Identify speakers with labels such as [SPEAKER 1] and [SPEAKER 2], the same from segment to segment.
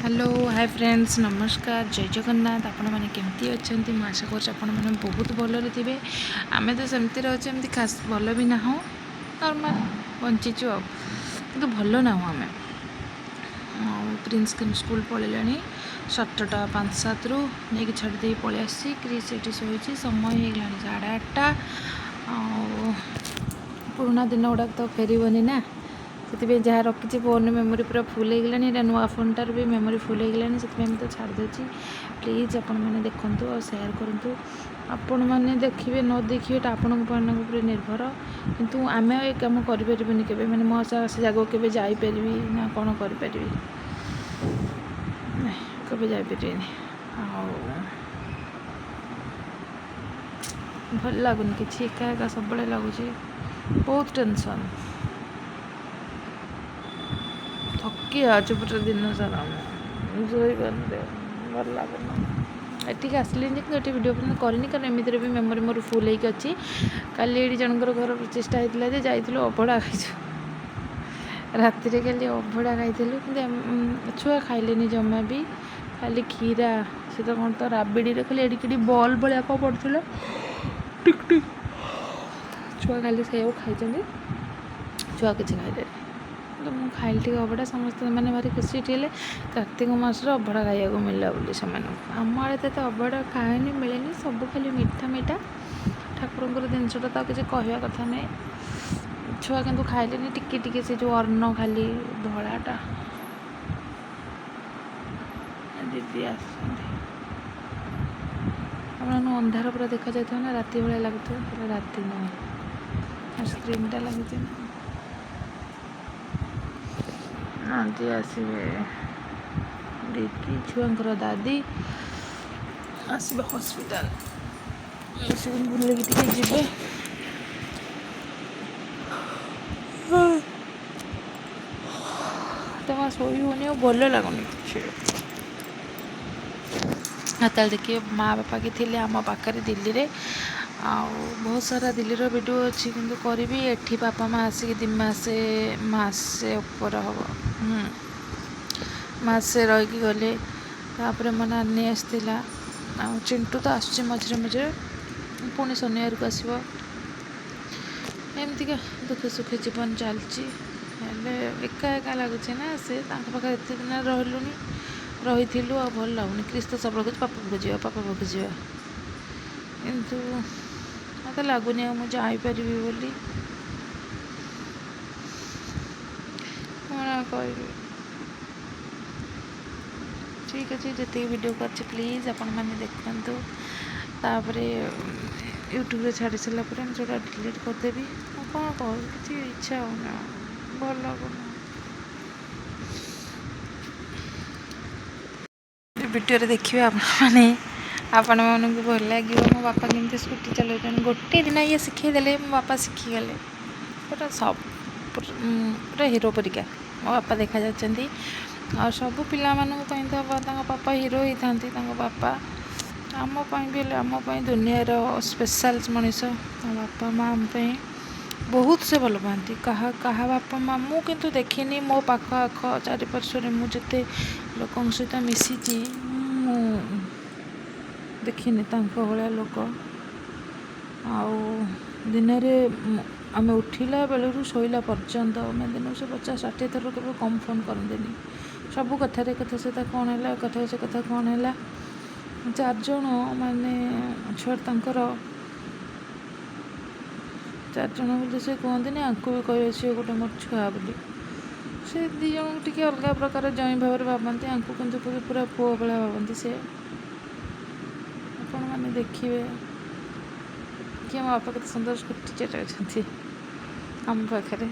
[SPEAKER 1] Hello hi friends नमस्कार जय जगन्नाथ आपण मैंने केमती अच्छा मुझे आशा कर बहुत भलि थे आम तो सेमती रोचे एमती खास भल भी ना नॉर्मल बंचीचु कि भल ना आम प्रिंस स्कूल पलैला 7टा 5-7 रु नहीं छाड़ी पलि आसी क्रिस ये शोची समय होगा 8:30 पुराना दिन गुड़ाक तो फेरबनी ना से जहाँ रखी फोन मेमोरी पूरा फुल होगा नुआ फोनटार भी मेमोरी फुल होगा से तो छाड़ी प्लीज़ आपण मैंने देखूँ और सेयार करूँ आपण मैंने देखिए न देखिए आपण निर्भर किंतु आम ये कम करें के मैंने मो से जगह के जापरि ना कौन करें कभी जापरि भल लगुन कि एका एका सब लगुच बहुत टेंशन थकी आज पूरा दिन सारा भल लगुन एटिक आसली कि वीडियो करनी कारण एमती भी मेमोरी मोर फुल होगी अच्छी काली ये जनकर घर चेष्टा होता है जाइलु अभड़ा खाई राति खाली अभड़ा खाई कि छुआ खाइले जमा भी खाली खीरा से तो कौन तो राबिड़ी खाली एडिकी बल भाया कौन पड़ता टिक टिक छुआ खाली से खाई छुआ किसी खाइले तो मुझे खाइल टे अभड़ा समस्त मैंने भारी खुशी थे कार्तिक मास अभड़ा खाइबा मिलला बोली से आम आड़े तो अभड़ा खाएनि मिले सब खाली मीठा मीठा ठाकुर जिनसटा तो किसी कहवा कथा नहीं छुआ किंतु खाइले टिके टिके से जो अन्न खाली धलाटा दीदी आस अंधार पूरा देखा जाता ना राति भाया लगुता पूरा राति नुह स्क्रीनटा लगी आंटी आसवे दीदी छुआंकर दादी आसवे हॉस्पिटल बुले जी तो शोई होनी भल लगुनि हाल देखिए माँ बापा कि थे आम पाखे दिल्ली रे बहुत सारा दिल्ली रो वीडियो अच्छी किंतु करी एठी पापा माँ आसिक 2 मासे ऊपर हम मासे रही गले तापर मो नानी आसला चिंटू तो आस मझे मझे पुणी शनिवार को आसो एमती दुखे सुखे जीवन चलती एका एका लगुच ना से पाखे एत दिन रहलुनी रही भल लगुनि क्रिस तो सब लगुच पापा पाखु जा किंतु मत लगुनि मुझे जापरि बोली कह ठीक अच्छे जिते वीडियो कर प्लीज़ आपण मैंने देखु तापर यूट्यूब छाड़ी सारापर जोटा डिलीट करदेवी कौन कह कि इच्छा होना भल लगुन वीडियो देखिए आपण मानक भल लगे मो बापा केमती स्कूटी चलाऊँ गोटे दिन ये शिखेदेले मो बापा शिखीगले पूरा सब पूरा हिरो परिका मो बापा देखा जाती आ सब पिला तो पापा हिरो होता पापा आमपाई भी आमपाई दुनियार स्पेशल मनीष बापा माँ आमपाई बहुत से भल पाती कहा कहा बापा माँ मु किंतु देखनी मो पाख आख चारिपार्श्व मुझे लोक सहित मिसी देखनी भाया लोक दिन आम उठिला बेलू शोला पर्यंत मैं दिन से 50-60 थर के कम फोन करते सब कथार कथा से कौन है कथा से कथा कौन है 4 जन माने छुआ तर 4 जन बोलते से कहते आपको भी कह सी गोटे मोर छुआ बोली से 2 जन टी अलग प्रकार जई भाव भावती आपको किंतु पूरा पुओ भाया भावती से आपण मैंने देखिए कि मो बापा के सुंदर स्कूटी चलाते आम पाखे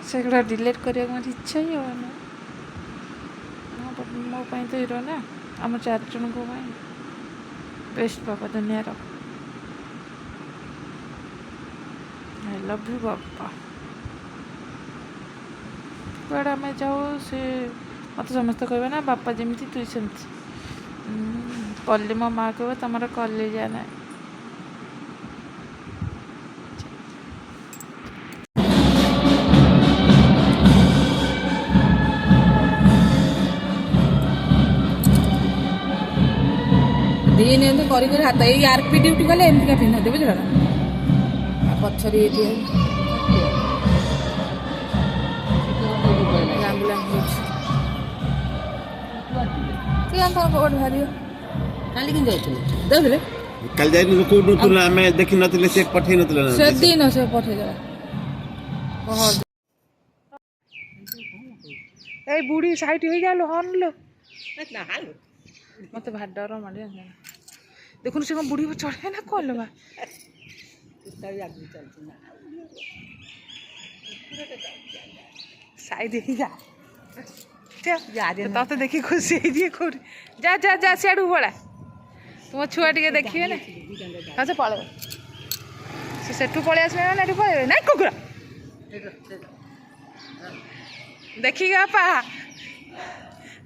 [SPEAKER 1] से गुड़ा डिलीट करने मत इच्छा ही होना मोपाई तो हिरो ना आम 4 जन को बेस्ट बापा दुनियार आई लव यू बापा कड़े आम जाऊ से मत समस्त कह ना बापा जमी तु सेमती कली मो माँ कह तुम कलेजा ना
[SPEAKER 2] ଦେଇ ନିଅନ୍ତୁ କରି କରି ହାତ ଏଇ ଆର୍ପି ଡ୍ୟୁଟି କଲେ ଏମିତିକା ପିନ୍ଧନ୍ତି ବୁଝିଲ ନା। ଆଉ ପଛରେ ଏଇଠି ଆମ୍ବୁଲାନ୍ସ ଅଛି କୋଉଠି ବାହାରିବ। କାଲି କେମିତି ଯାଇଥିଲେ ଦେଉଥିଲେ
[SPEAKER 3] କାଲି ଯାଇନୁ କୋଉଠୁ ନଥିଲା ଆମେ ଦେଖି ନଥିଲେ ସେ ପଠେଇ ନଥିଲେ ନା
[SPEAKER 2] ସେଦିନ ସେ ପଠେଇଦେଲା।
[SPEAKER 1] এই বুড়ি সাইড হয়ে গেল হর্ন লো মতো ভার ডর মারে দেখুন সে বুড়ি চড়ে না কল বা সাইড হয়ে যা ততে দেখি খুশি হয়ে দিয়ে কোটি যা যা যা সিয়াড়ু পড়া তুম ছুয়া টিকে দেখবে না আচ্ছা পড়ে সে সেঠু পড়ে আসবে না এটু পড়ে না কুকুরা देखिए आपा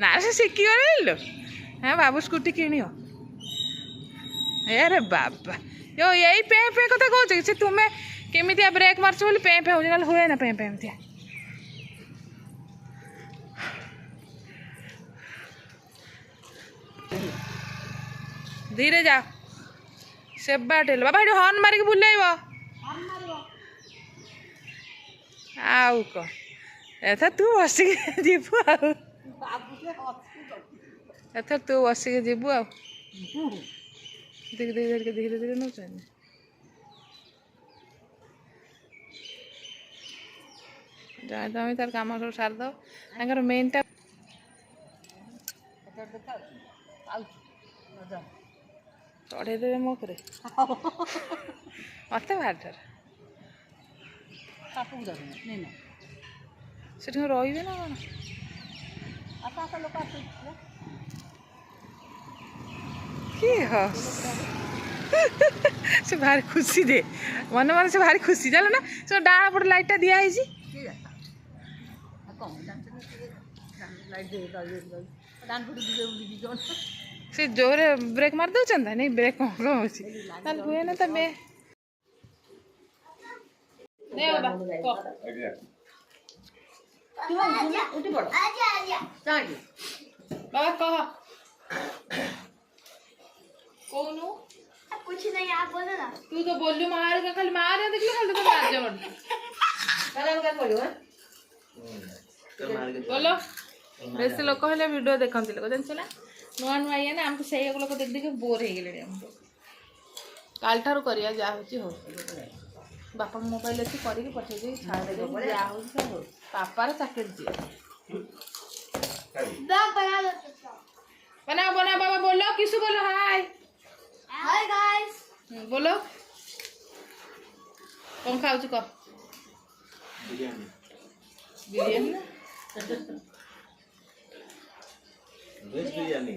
[SPEAKER 1] ना से शिखिगले लो हाँ बाबू स्कूटी किणियो अरे बाबा यो यही पे पे कथा कहूँ से तुम्हें केमी ब्रेक मार्च बोली पे पे हो हुए ना पे पे एमती धीरे जाओ से बाटे बाबा ये हर्न मारिक बुलेब आउ कौन एथर तू बसिक जीवु एथर तू बसिक जीवु धीरे धीरे धीरे धीरे नौ जाए तो तार कम सब सारद तर मेनटा चढ़े देवे मो पर मत भार से रही ना कौन कि से भारी खुशी दे मन मन से भारी खुशी जान ना से डाण पट लाइटा दिखाई से जोरे ब्रेक मार दे नहीं ब्रेक कौन हुए ना तमें बाबा कह कौन
[SPEAKER 4] कुछ नहीं आप बोलो ना।
[SPEAKER 1] तू तो बोलू मार का खाली मार देख लो खाली तो मार जा बोलो बेसी लोक हेले वीडियो देखंती लोक जानछ ना नुआ नुआ ये ना हमको सही लोक देख देख बोर हो गेले हमको काल ठारू करिया जा होची हो बापा मोबाइल अच्छी करी पठे दे छाड़ दे जा हो पापार चाकरी जी बना बना बाबा बोलो किसु बोलो हाय
[SPEAKER 4] हाय गाइस
[SPEAKER 1] बोलो कौन खाऊ कह बिरयानी
[SPEAKER 3] वेज बिरयानी